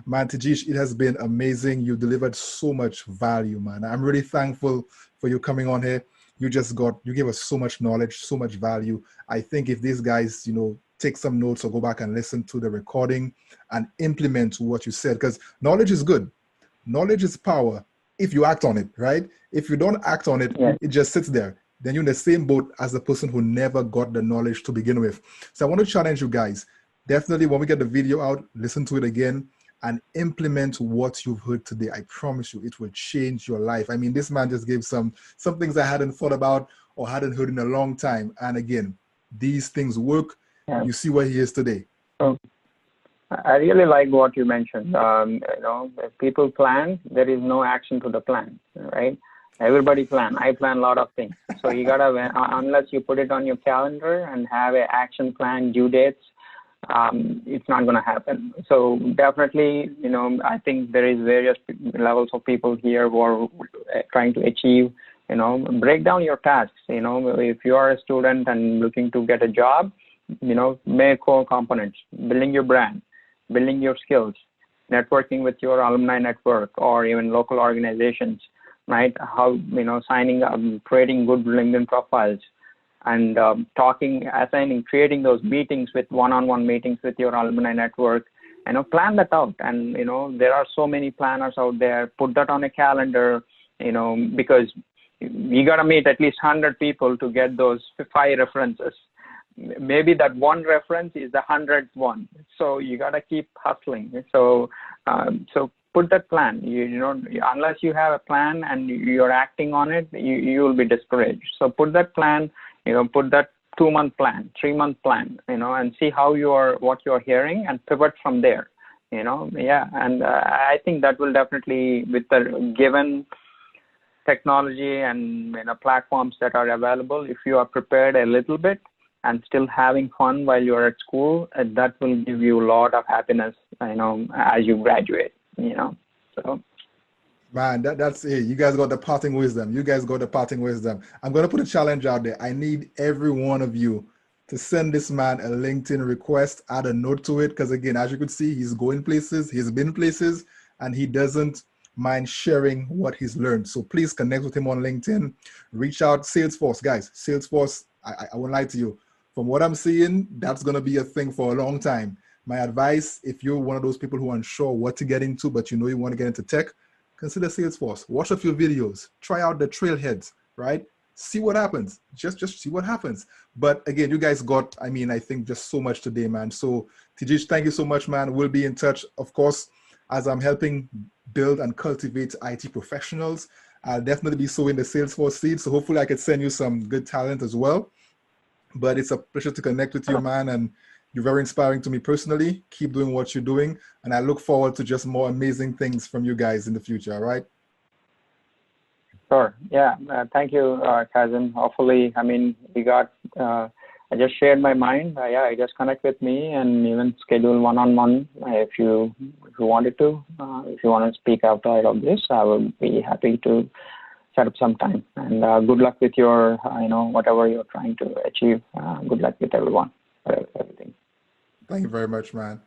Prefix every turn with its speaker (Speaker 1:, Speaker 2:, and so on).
Speaker 1: Man, Tijish, it has been amazing. You delivered so much value, man. I'm really thankful for you coming on here. You gave us so much knowledge, so much value. I think if these guys, take some notes or go back and listen to the recording and implement what you said, because knowledge is good. Knowledge is power if you act on it, right? If you don't act on it,
Speaker 2: Yeah.
Speaker 1: it just sits there. Then you're in the same boat as the person who never got the knowledge to begin with. So I want to challenge you guys. Definitely when we get the video out, listen to it again and implement what you've heard today. I promise you, it will change your life. I mean, this man just gave some things I hadn't thought about or hadn't heard in a long time. And again, these things work.
Speaker 2: Yeah.
Speaker 1: You see where he is today.
Speaker 2: So, I really like what you mentioned. If people plan, there is no action to the plan, right? Everybody plan. I plan a lot of things. So you gotta, unless you put it on your calendar and have an action plan, due dates, it's not going to happen. So definitely, I think there is various levels of people here who are trying to achieve, break down your tasks. If you are a student and looking to get a job, make core components, building your brand, building your skills, networking with your alumni network or even local organizations, right? How, signing up, creating good LinkedIn profiles, and assigning, creating those meetings with one-on-one meetings with your alumni network, plan that out. And, there are so many planners out there. Put that on a calendar, because you got to meet at least 100 people to get those 5 references. Maybe that one reference is the 100th one. So you got to keep hustling. So put that plan. Unless you have a plan and you're acting on it, you will be discouraged. So put that plan. Put that 2-month plan, 3-month plan, and see what you're hearing and pivot from there, yeah. And I think that will definitely, with the given technology and platforms that are available, if you are prepared a little bit and still having fun while you're at school, that will give you a lot of happiness, as you graduate, so.
Speaker 1: Man, that's it. You guys got the parting wisdom. I'm going to put a challenge out there. I need every one of you to send this man a LinkedIn request, add a note to it. Because again, as you could see, he's going places, he's been places, and he doesn't mind sharing what he's learned. So please connect with him on LinkedIn. Reach out. Salesforce, guys. Salesforce, I won't lie to you. From what I'm seeing, that's going to be a thing for a long time. My advice, if you're one of those people who are unsure what to get into, but you want to get into tech, consider Salesforce. Watch a few videos. Try out the trailheads, right? See what happens. Just see what happens. But again, you guys got, I think just so much today, man. So Tijish, thank you so much, man. We'll be in touch. Of course, as I'm helping build and cultivate IT professionals, I'll definitely be sowing the Salesforce seed. So hopefully I could send you some good talent as well. But it's a pleasure to connect with you, man. And you're very inspiring to me personally. Keep doing what you're doing. And I look forward to just more amazing things from you guys in the future, all right?
Speaker 2: Sure. Yeah. Thank you, Kazim. Hopefully, we got, I just shared my mind. I just connect with me and even schedule one-on-one if you wanted to. If you want to speak outside of this, I will be happy to set up some time. And good luck with your, whatever you're trying to achieve. Good luck with everything.
Speaker 1: Thank you very much, man.